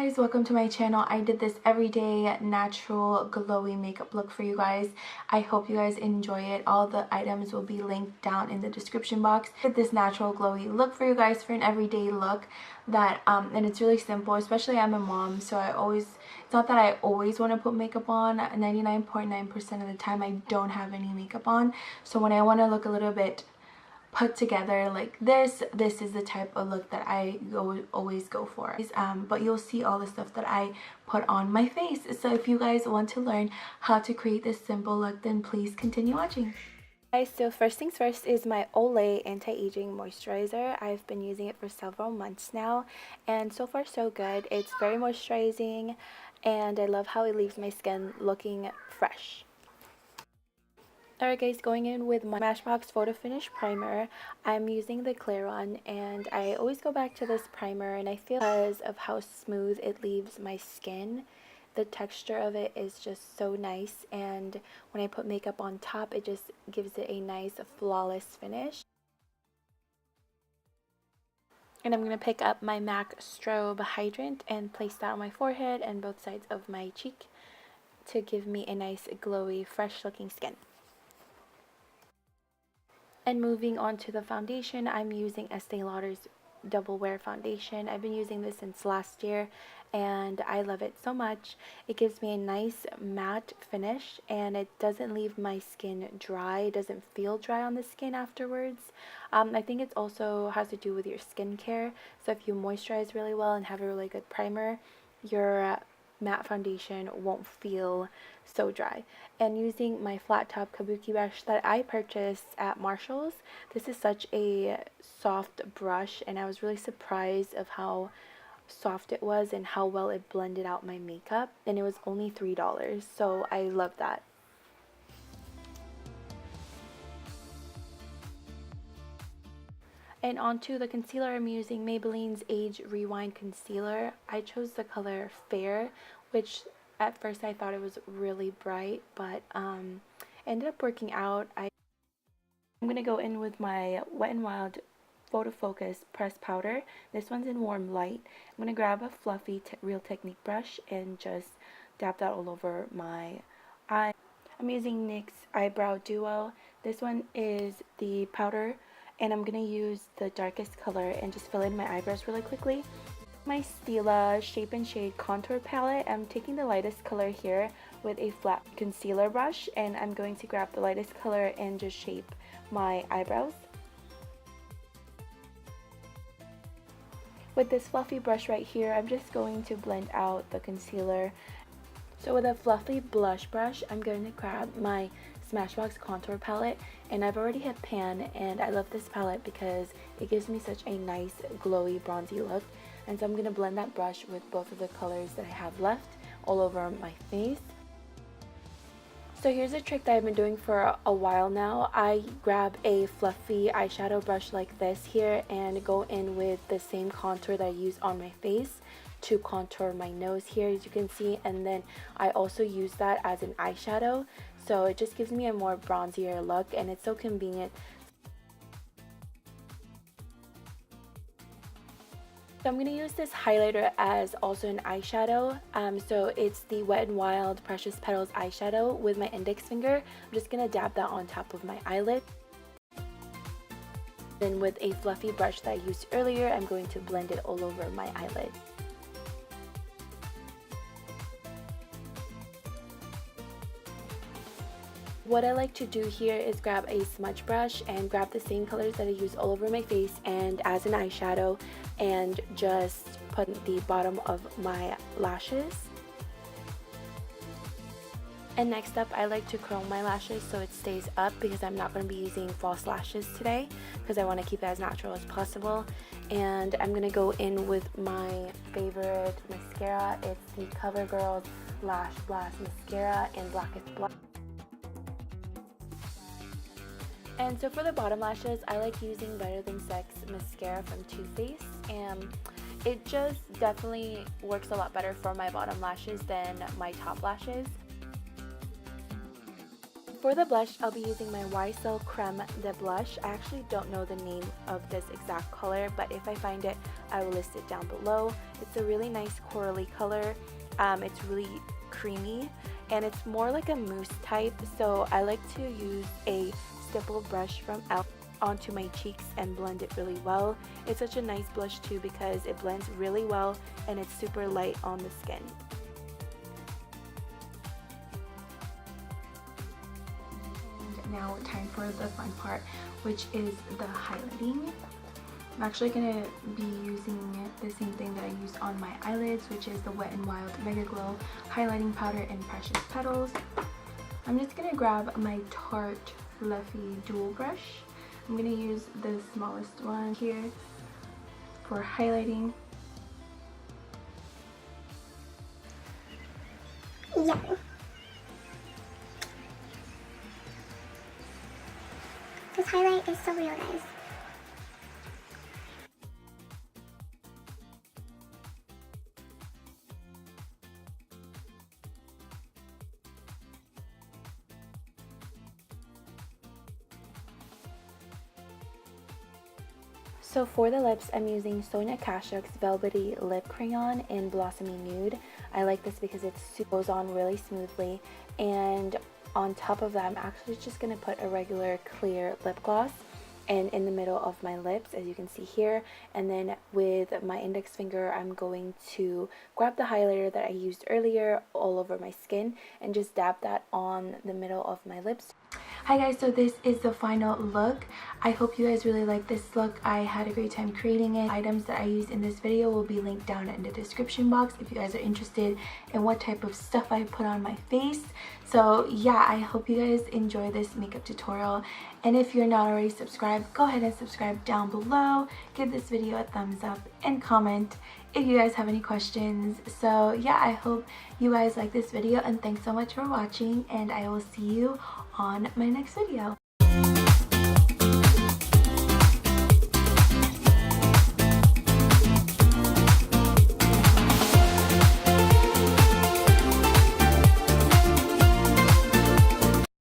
guys, welcome to my channel. I did this everyday natural glowy makeup look for you guys. I hope you guys enjoy it. All the items will be linked down in the description box. I did this natural glowy look for you guys for an everyday look that and it's really simple, especially I'm a mom, so it's not that I always want to put makeup on. 99.9% of the time I don't have any makeup on, so when I want to look a little bit put together like this is the type of look that I always go for. But you'll see all the stuff that I put on my face. So if you guys want to learn how to create this simple look, then please continue watching. Guys, so first things first is my Olay anti-aging moisturizer. I've been using it for several months now, and so far so good. It's very moisturizing, and I love how it leaves my skin looking fresh. Alright guys, going in with my Smashbox Photo Finish Primer. I'm using the crayon, and I always go back to this primer, and I feel because of how smooth it leaves my skin, the texture of it is just so nice, and when I put makeup on top, it just gives it a nice flawless finish. And I'm going to pick up my MAC Strobe Hydrant and place that on my forehead and both sides of my cheek to give me a nice glowy, fresh looking skin. And moving on to the foundation, I'm using Estee Lauder's Double Wear Foundation. I've been using this since last year, and I love it so much. It gives me a nice matte finish, and it doesn't leave my skin dry. It doesn't feel dry on the skin afterwards. I think it also has to do with your skincare. So if you moisturize really well and have a really good primer, your matte foundation won't feel so dry. And using my flat top kabuki brush that I purchased at Marshall's, this is such a soft brush, and I was really surprised of how soft it was and how well it blended out my makeup, and it was only $3, so I love that. And onto the concealer, I'm using Maybelline's Age Rewind Concealer. I chose the color Fair, which at first I thought it was really bright, but ended up working out. I'm going to go in with my Wet n Wild Photo Focus pressed powder. This one's in Warm Light. I'm going to grab a fluffy Real Technique brush and just dab that all over my eye. I'm using NYX's Eyebrow Duo. This one is the powder, and I'm going to use the darkest color and just fill in my eyebrows really quickly. My Stila Shape and Shade Contour Palette, I'm taking the lightest color here with a flat concealer brush, and I'm going to grab the lightest color and just shape my eyebrows. With this fluffy brush right here, I'm just going to blend out the concealer. So with a fluffy blush brush, I'm going to grab my Smashbox contour palette, and I've already hit pan, and I love this palette because it gives me such a nice glowy bronzy look. And so I'm going to blend that brush with both of the colors that I have left all over my face. So here's a trick that I've been doing for a while now. I grab a fluffy eyeshadow brush like this here and go in with the same contour that I use on my face to contour my nose here, as you can see, and then I also use that as an eyeshadow, so it just gives me a more bronzier look, and it's so convenient. So I'm going to use this highlighter as also an eyeshadow. So it's the Wet n Wild Precious Petals eyeshadow with my index finger. I'm just going to dab that on top of my eyelid. Then with a fluffy brush that I used earlier, I'm going to blend it all over my eyelid. What I like to do here is grab a smudge brush and grab the same colors that I use all over my face and as an eyeshadow, and just put the bottom of my lashes. And next up, I like to curl my lashes so it stays up, because I'm not going to be using false lashes today because I want to keep it as natural as possible. And I'm going to go in with my favorite mascara. It's the CoverGirl Lash Blast Mascara in Blackest Blush. And so for the bottom lashes, I like using Better Than Sex mascara from Too Faced, and it just definitely works a lot better for my bottom lashes than my top lashes. For For the blush, I'll be using my YSL Creme the blush. I actually don't know the name of this exact color, but if I find it, I will list it down below. It's a really nice corally color. It's really creamy, and it's more like a mousse type, so I like to use a stipple brush from out onto my cheeks and blend it really well. It's such a nice blush too because it blends really well and it's super light on the skin. And now time for the fun part, which is the highlighting. I'm actually going to be using the same thing that I used on my eyelids, which is the Wet n Wild Mega Glow highlighting powder in Precious Petals. I'm just going to grab my Tarte Fluffy Dual Brush. I'm going to use the smallest one here for highlighting. Yeah. This highlight is so real, guys. So for the lips, I'm using Sonia Kashuk's Velvety Lip Crayon in Blossomy Nude. I like this because it goes on really smoothly, and on top of that, I'm actually just going to put a regular clear lip gloss and in the middle of my lips, as you can see here, and then with my index finger, I'm going to grab the highlighter that I used earlier all over my skin and just dab that on the middle of my lips. Hi guys, so this is the final look. I hope you guys really like this look. I had a great time creating it. Items that I used in this video will be linked down in the description box if you guys are interested in what type of stuff I put on my face. So yeah, I hope you guys enjoy this makeup tutorial, and if you're not already subscribed, go ahead and subscribe down below. Give this video a thumbs up and comment if you guys have any questions. So yeah, I hope you guys like this video, and thanks so much for watching, and I will see you on my next video.